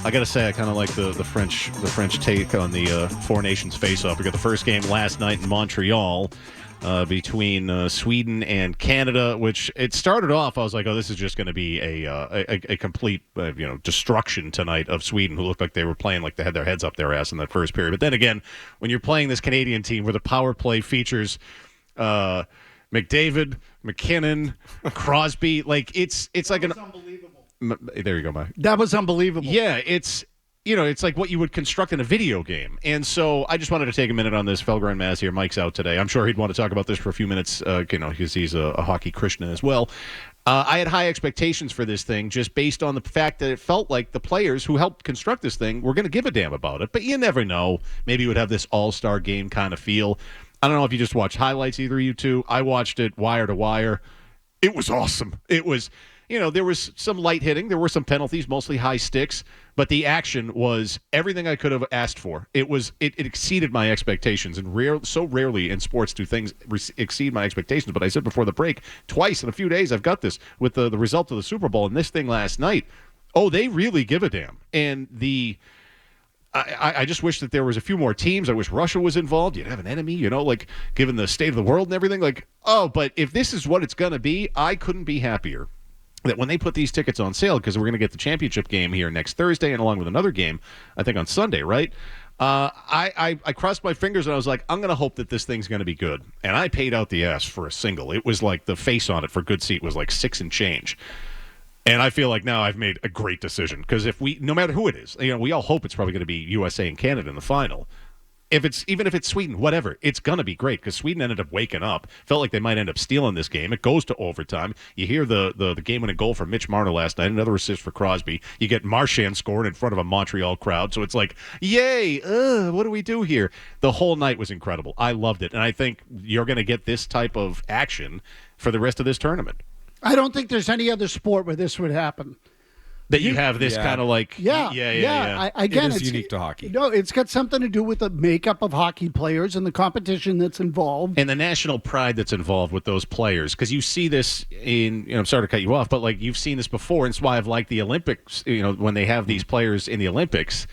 I got to say, I kind of like the French take on the Four Nations face-off. We got the first game last night in Montreal between Sweden and Canada, which it started off, I was like, oh, this is just going to be a complete destruction tonight of Sweden, who looked like they were playing like they had their heads up their ass in that first period. But then again, when you're playing this Canadian team where the power play features McDavid, McKinnon, Crosby, like it's like an unbelievable. There you go, Mike. That was unbelievable. Yeah, it's like what you would construct in a video game. And so I just wanted to take a minute on this. Felger Mazz here. Mike's out today. I'm sure he'd want to talk about this for a few minutes, because he's a hockey Christian as well. I had high expectations for this thing just based on the fact that it felt like the players who helped construct this thing were going to give a damn about it. But you never know. Maybe it would have this all-star game kind of feel. I don't know if you just watched highlights, either of you two. I watched it wire to wire. It was awesome. It was... there was some light hitting. There were some penalties, mostly high sticks, but the action was everything I could have asked for. It exceeded my expectations, and so rarely in sports do things exceed my expectations. But I said before the break, twice in a few days I've got this with the result of the Super Bowl and this thing last night. Oh, they really give a damn. And I just wish that there was a few more teams. I wish Russia was involved. You'd have an enemy, given the state of the world and everything. But if this is what it's going to be, I couldn't be happier that when they put these tickets on sale, because we're going to get the championship game here next Thursday and along with another game, I think on Sunday, right? I crossed my fingers and I was like, I'm going to hope that this thing's going to be good. And I paid out the ass for a single. It was like the face on it for good seat was like $6 and change. And I feel like now I've made a great decision, because no matter who it is, we all hope it's probably going to be USA and Canada in the final. Even if it's Sweden, whatever, it's going to be great, because Sweden ended up waking up. Felt like they might end up stealing this game. It goes to overtime. You hear the game-winning goal from Mitch Marner last night, another assist for Crosby. You get Marchand scoring in front of a Montreal crowd. So it's like, yay, what do we do here? The whole night was incredible. I loved it. And I think you're going to get this type of action for the rest of this tournament. I don't think there's any other sport where this would happen. That you have this kind of like... Yeah. Again, it's unique to hockey. No, it's got something to do with the makeup of hockey players and the competition that's involved. And the national pride that's involved with those players. Because you see this in... I'm sorry to cut you off, but you've seen this before, and it's why I've liked the Olympics. When they have these players in the Olympics,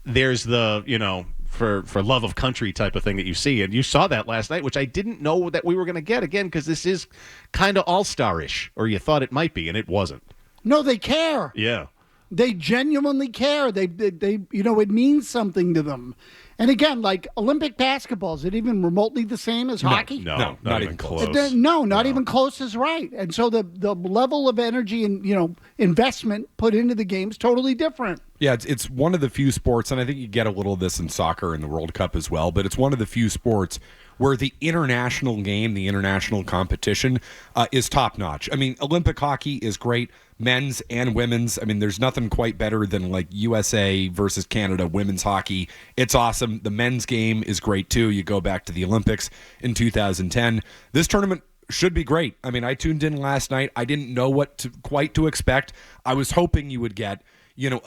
there's the, for love of country type of thing that you see. And you saw that last night, which I didn't know that we were going to get, again, because this is kind of all-star-ish, or you thought it might be, and it wasn't. No, they care. Yeah. They genuinely care. They it means something to them. And again, like Olympic basketball, is it even remotely the same as hockey? No, not even close. Not even close is right. And so the level of energy and, investment put into the game is totally different. Yeah, it's one of the few sports, and I think you get a little of this in soccer and the World Cup as well, but it's one of the few sports where the international game, the international competition is top-notch. I mean, Olympic hockey is great, men's and women's. I mean, there's nothing quite better than USA versus Canada women's hockey. It's awesome. The men's game is great, too. You go back to the Olympics in 2010. This tournament should be great. I mean, I tuned in last night. I didn't know what quite to expect. I was hoping you would get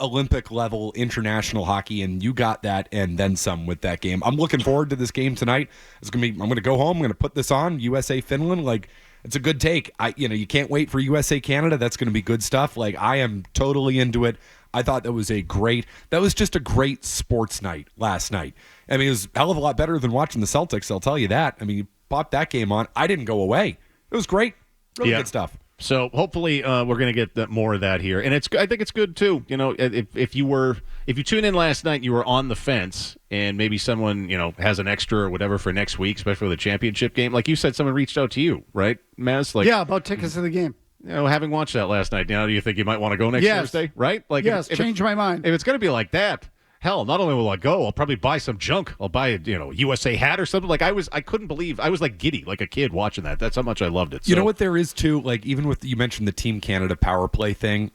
Olympic level international hockey, and you got that and then some with that game. I'm looking forward to this game tonight. I'm going to go home. I'm going to put this on USA Finland. It's a good take. You can't wait for USA Canada. That's going to be good stuff. I am totally into it. I thought that was just a great sports night last night. I mean, it was a hell of a lot better than watching the Celtics, I'll tell you that. I mean, you popped that game on. I didn't go away. It was great. Really good stuff. So hopefully we're going to get more of that here, and I think it's good too. If you tune in last night, and you were on the fence, and maybe someone has an extra or whatever for next week, especially for the championship game. Like you said, someone reached out to you, right, Mazz? About tickets to the game. Having watched that last night, do you think you might want to go next Thursday? Right? Change my mind. If it's going to be like that. Hell, not only will I go, I'll probably buy some junk. I'll buy a USA hat or something. I couldn't believe, I was giddy, like a kid watching that. That's how much I loved it. You know what there is too, even with, you mentioned the Team Canada power play thing,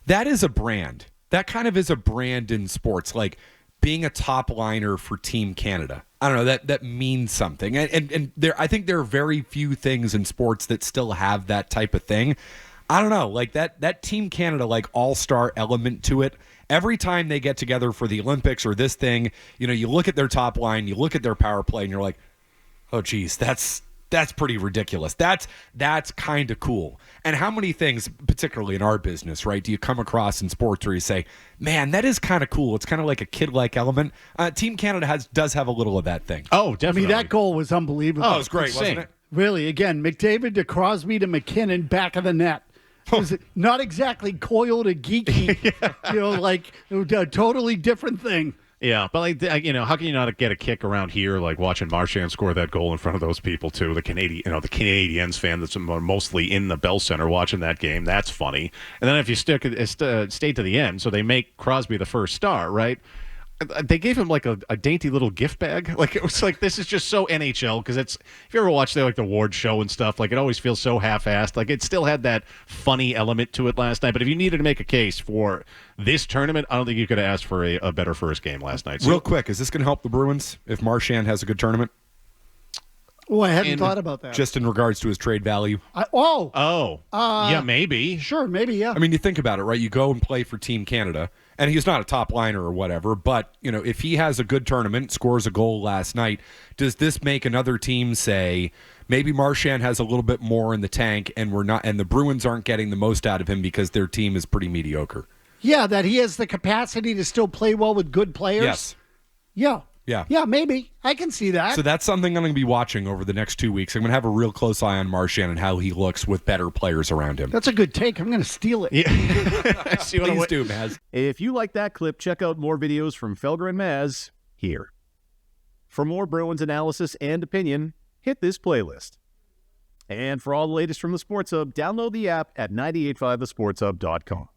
that is a brand. That kind of is a brand in sports, being a top liner for Team Canada. I don't know, that means something. And I think there are very few things in sports that still have that type of thing. I don't know, that Team Canada, all-star element to it. Every time they get together for the Olympics or this thing, you look at their top line, you look at their power play, and you're like, oh, geez, that's That's pretty ridiculous. That's kind of cool. And how many things, particularly in our business, right, do you come across in sports where you say, man, that is kind of cool. It's kind of like a kid-like element. Team Canada does have a little of that thing. Oh, I definitely. mean, that goal was unbelievable. Oh, it was great, insane. wasn't it? Really, again, McDavid to Crosby to McKinnon, back of the net. It was not exactly coiled or geeky, like a totally different thing. Yeah, but how can you not get a kick around here, like watching Marchand score that goal in front of those people too? The Canadiens fan that's mostly in the Bell Center watching that game. That's funny. And then if you stay to the end, so they make Crosby the first star, right? They gave him like a dainty little gift bag. Like it was like, this is just so NHL, because if you ever watch the award show and stuff, like it always feels so half-assed. Like it still had that funny element to it last night. But if you needed to make a case for this tournament, I don't think you could have asked for a better first game last night. So, real quick, is this going to help the Bruins if Marchand has a good tournament? Oh, I hadn't thought about that. Just in regards to his trade value. yeah, maybe. Sure, maybe, yeah. I mean, you think about it, right? You go and play for Team Canada, and he's not a top liner or whatever, but if he has a good tournament, scores a goal last night, does this make another team say, maybe Marchand has a little bit more in the tank, and the Bruins aren't getting the most out of him because their team is pretty mediocre? Yeah, that he has the capacity to still play well with good players. Yes. Yeah. Yeah. Yeah, maybe. I can see that. So that's something I'm going to be watching over the next 2 weeks. I'm going to have a real close eye on Marchand and how he looks with better players around him. That's a good take. I'm going to steal it. Yeah. Please do, Maz. If you like that clip, check out more videos from Felger and Mazz here. For more Bruins analysis and opinion, hit this playlist. And for all the latest from the Sports Hub, download the app at 985thesportshub.com.